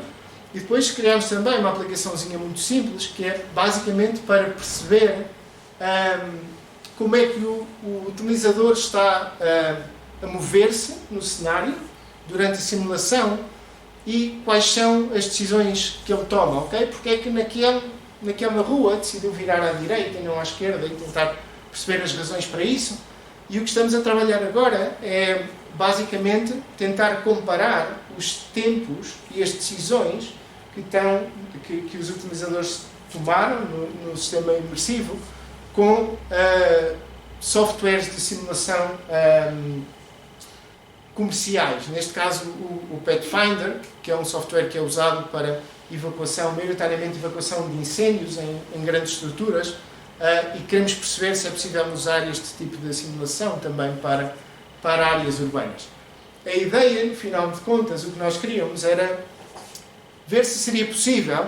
E depois criámos também uma aplicaçãozinha muito simples, que é basicamente para perceber como é que o utilizador está a mover-se no cenário durante a simulação e quais são as decisões que ele toma, ok? Porque é que naquela rua decidiu virar à direita e não à esquerda, e tentar perceber as razões para isso. E o que estamos a trabalhar agora é basicamente tentar comparar os tempos e as decisões que os utilizadores tomaram no sistema imersivo com softwares de simulação comerciais. Neste caso, o Pathfinder, que é um software que é usado para evacuação, maioritariamente evacuação de incêndios em grandes estruturas, e queremos perceber se é possível usar este tipo de simulação também para áreas urbanas. A ideia, no final de contas, o que nós queríamos era ver se seria possível,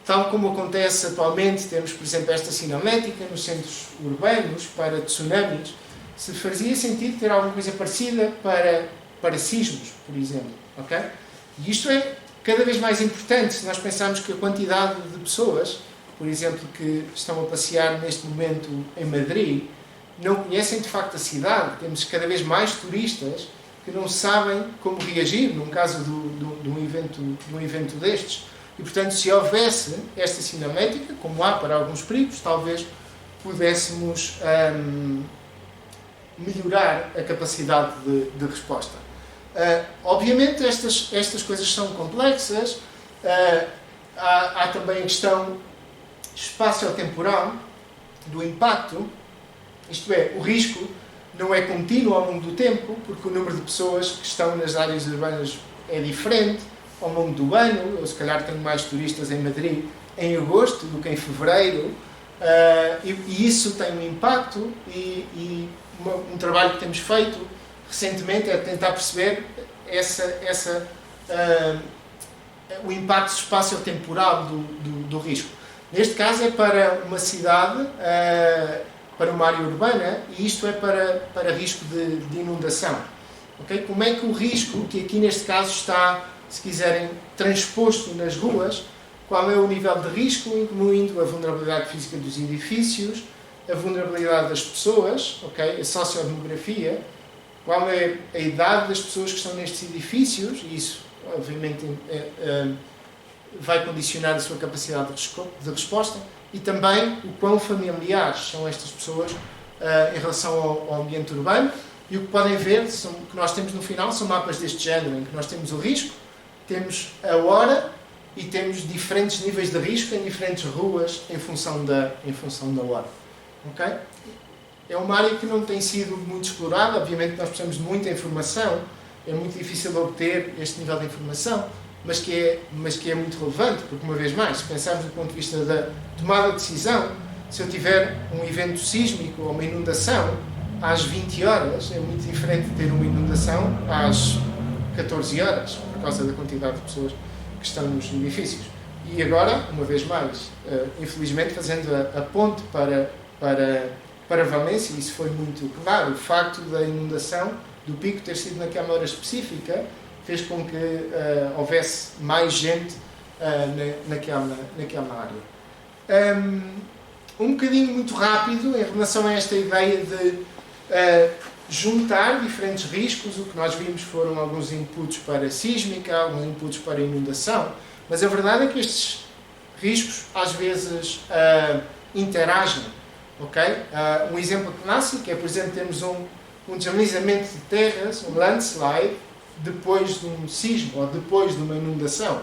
tal como acontece atualmente, temos, por exemplo, esta sinalética nos centros urbanos para tsunamis, se fazia sentido ter alguma coisa parecida para sismos, por exemplo. Okay? E isto é cada vez mais importante se nós pensarmos que a quantidade de pessoas, por exemplo, que estão a passear neste momento em Madrid, não conhecem de facto a cidade. Temos cada vez mais turistas que não sabem como reagir num caso de um evento destes. E, portanto, se houvesse esta sinalética, como há para alguns perigos, talvez pudéssemos melhorar a capacidade de resposta. Obviamente, estas coisas são complexas. Há também a questão espaço-temporal do impacto, isto é, o risco não é contínuo ao longo do tempo, porque o número de pessoas que estão nas áreas urbanas é diferente ao longo do ano. Eu, se calhar, tenho mais turistas em Madrid em agosto do que em fevereiro, e isso tem um impacto, e um trabalho que temos feito recentemente é tentar perceber o impacto espaço-temporal do risco. Neste caso é para uma cidade, para uma área urbana, e isto é para risco de inundação. Okay? Como é que o risco, que aqui neste caso está, se quiserem, transposto nas ruas, qual é o nível de risco, incluindo a vulnerabilidade física dos edifícios, a vulnerabilidade das pessoas, okay? A sociodemografia, qual é a idade das pessoas que estão nestes edifícios, e isso, obviamente, vai condicionar a sua capacidade de resposta, e também o quão familiares são estas pessoas em relação ao ambiente urbano. E o que podem ver, o que nós temos no final, são mapas deste género, em que nós temos o risco, temos a hora e temos diferentes níveis de risco em diferentes ruas em função da hora. Okay? É uma área que não tem sido muito explorada, obviamente nós precisamos de muita informação, é muito difícil obter este nível de informação, mas que é muito relevante, porque, uma vez mais, se pensarmos do ponto de vista da tomada de decisão, se eu tiver um evento sísmico ou uma inundação às 20 horas, é muito diferente de ter uma inundação às 14 horas, por causa da quantidade de pessoas que estão nos edifícios. E agora, uma vez mais, infelizmente, fazendo a ponte para Valência, isso foi muito claro, o facto da inundação, do pico ter sido naquela hora específica, fez com que houvesse mais gente naquela área. Um bocadinho muito rápido em relação a esta ideia de juntar diferentes riscos. O que nós vimos foram alguns inputs para sísmica, alguns inputs para inundação, mas a verdade é que estes riscos às vezes interagem. Okay? Um exemplo clássico é, por exemplo, temos um deslizamento de terras, um landslide, depois de um sismo ou depois de uma inundação.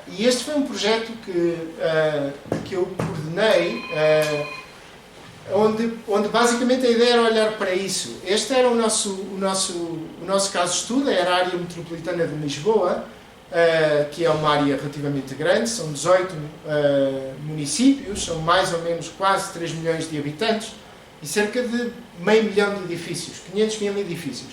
E este foi um projeto que eu coordenei, onde basicamente a ideia era olhar para isso. Este era o nosso caso de estudo, era a área metropolitana de Lisboa, que é uma área relativamente grande, são 18 municípios, são mais ou menos quase 3 milhões de habitantes e cerca de meio milhão de edifícios, 500 mil edifícios.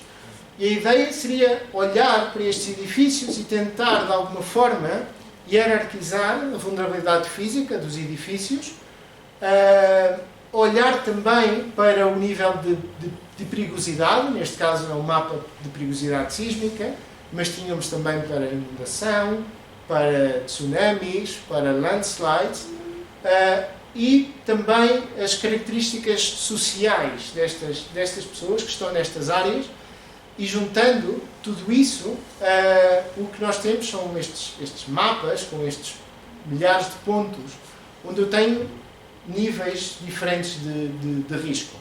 E a ideia seria olhar para estes edifícios e tentar, de alguma forma, hierarquizar a vulnerabilidade física dos edifícios, olhar também para o nível de perigosidade, neste caso é um mapa de perigosidade sísmica, mas tínhamos também para inundação, para tsunamis, para landslides, e também as características sociais destas pessoas que estão nestas áreas. E juntando tudo isso, o que nós temos são estes mapas, com estes milhares de pontos, onde eu tenho níveis diferentes de risco.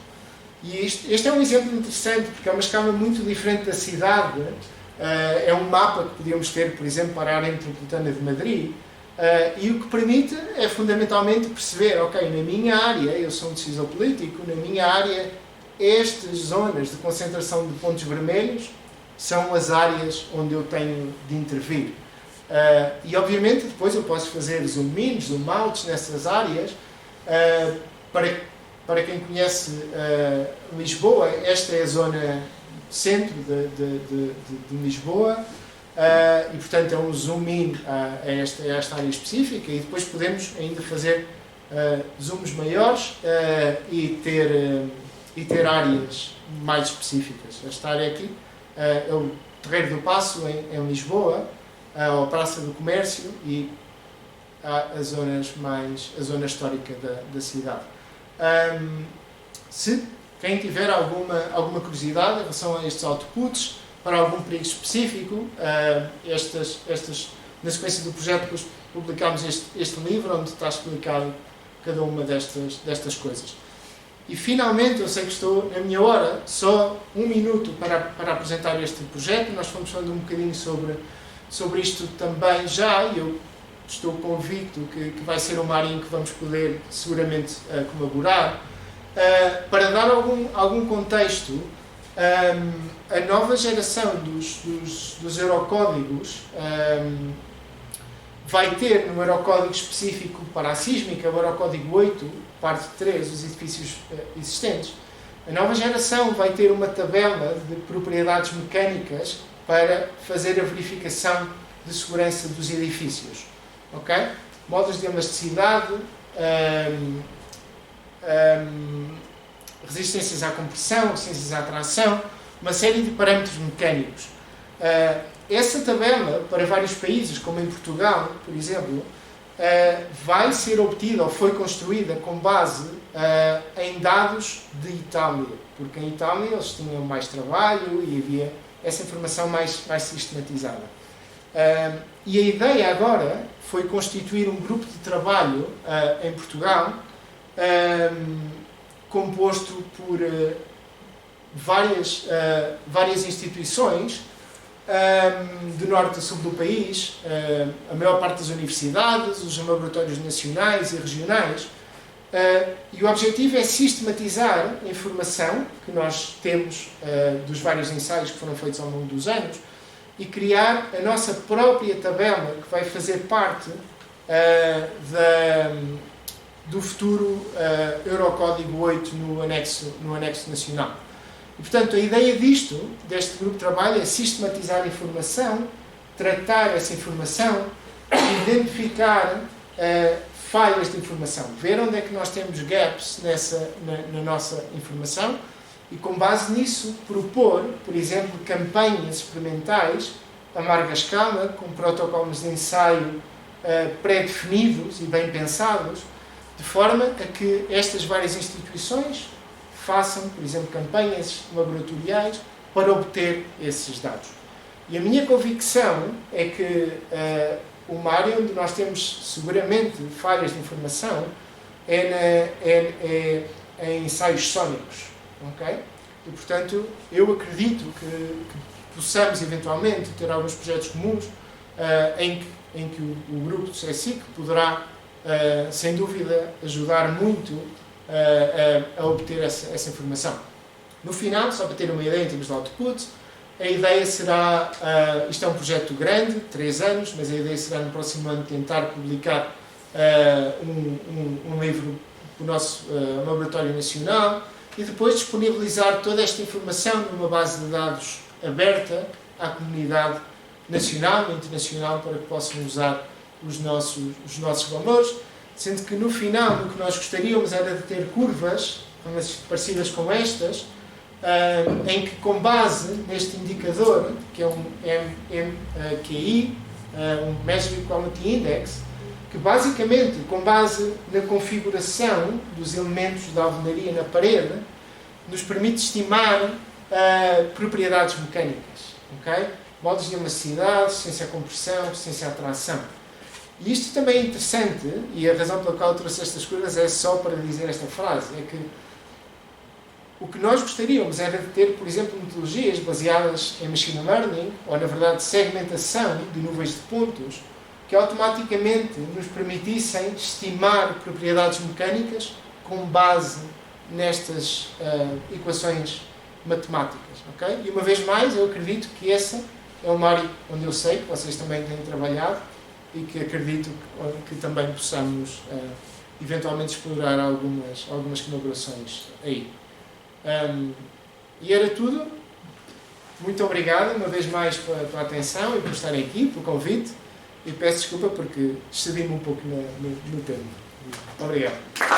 E este é um exemplo interessante, porque é uma escala muito diferente da cidade. É um mapa que podíamos ter, por exemplo, para a área metropolitana de Madrid, e o que permite é fundamentalmente perceber, ok, na minha área, eu sou um decisor político, na minha área, estas zonas de concentração de pontos vermelhos são as áreas onde eu tenho de intervir. E obviamente depois eu posso fazer zoom in, zoom out nessas áreas. Para quem conhece Lisboa, esta é a zona centro de Lisboa, e portanto é um zoom in a esta área específica, e depois podemos ainda fazer zooms maiores e ter áreas mais específicas. Esta área aqui é o Terreiro do Paço, em Lisboa, a Praça do Comércio e a zona histórica da cidade. Se quem tiver alguma curiosidade em relação a estes outputs, para algum perigo específico, na sequência do projeto depois publicámos este livro, onde está explicado cada uma destas coisas. E finalmente, eu sei que estou na minha hora, só 1 minuto para apresentar este projeto. Nós fomos falando um bocadinho sobre isto também já, e eu estou convicto que vai ser uma área em que vamos poder seguramente colaborar. Para dar algum contexto, a nova geração dos eurocódigos vai ter no eurocódigo específico para a sísmica, o eurocódigo 8, parte 3, os edifícios existentes. A nova geração vai ter uma tabela de propriedades mecânicas para fazer a verificação de segurança dos edifícios. Okay? Modos de elasticidade, resistências à compressão, resistências à tração, uma série de parâmetros mecânicos. Essa tabela, para vários países, como em Portugal, por exemplo, vai ser obtida ou foi construída com base em dados de Itália, porque em Itália eles tinham mais trabalho e havia essa informação mais sistematizada. E a ideia agora foi constituir um grupo de trabalho em Portugal, composto por várias instituições de norte a sul do país, a maior parte das universidades, os laboratórios nacionais e regionais, e o objetivo é sistematizar a informação que nós temos dos vários ensaios que foram feitos ao longo dos anos e criar a nossa própria tabela que vai fazer parte do futuro Eurocódigo 8 no anexo nacional. E, portanto, a ideia deste grupo de trabalho, é sistematizar a informação, tratar essa informação, identificar falhas de informação, ver onde é que nós temos gaps na nossa informação e, com base nisso, propor, por exemplo, campanhas experimentais a larga escala, com protocolos de ensaio pré-definidos e bem pensados, de forma a que estas várias instituições façam, por exemplo, campanhas laboratoriais para obter esses dados. E a minha convicção é que uma área onde nós temos seguramente falhas de informação é em ensaios sónicos. Okay? E, portanto, eu acredito que possamos eventualmente ter alguns projetos comuns em que o grupo do CSIC poderá, sem dúvida, ajudar muito a obter essa informação. No final, só para ter uma ideia em termos de output, a ideia será, isto é um projeto grande, 3 anos, mas a ideia será no próximo ano tentar publicar um livro do nosso laboratório nacional e depois disponibilizar toda esta informação numa base de dados aberta à comunidade nacional e internacional para que possam usar os nossos valores, sendo que no final o que nós gostaríamos era de ter curvas parecidas com estas, em que, com base neste indicador, que é um MQI, um Measuring Quality Index, que basicamente, com base na configuração dos elementos da alvenaria na parede, nos permite estimar propriedades mecânicas, okay? Modos de elasticidade, resistência à compressão, resistência à tração. E isto também é interessante, e a razão pela qual eu trouxe estas curvas é só para dizer esta frase, é que o que nós gostaríamos era de ter, por exemplo, metodologias baseadas em machine learning, ou na verdade segmentação de nuvens de pontos, que automaticamente nos permitissem estimar propriedades mecânicas com base nestas equações matemáticas. Okay? E uma vez mais, eu acredito que essa é uma área onde eu sei que vocês também têm trabalhado e que acredito que também possamos eventualmente explorar algumas colaborações aí. E era tudo. Muito obrigado uma vez mais pela atenção e por estarem aqui, pelo convite, e peço desculpa porque excedi-me um pouco no tempo. Obrigado.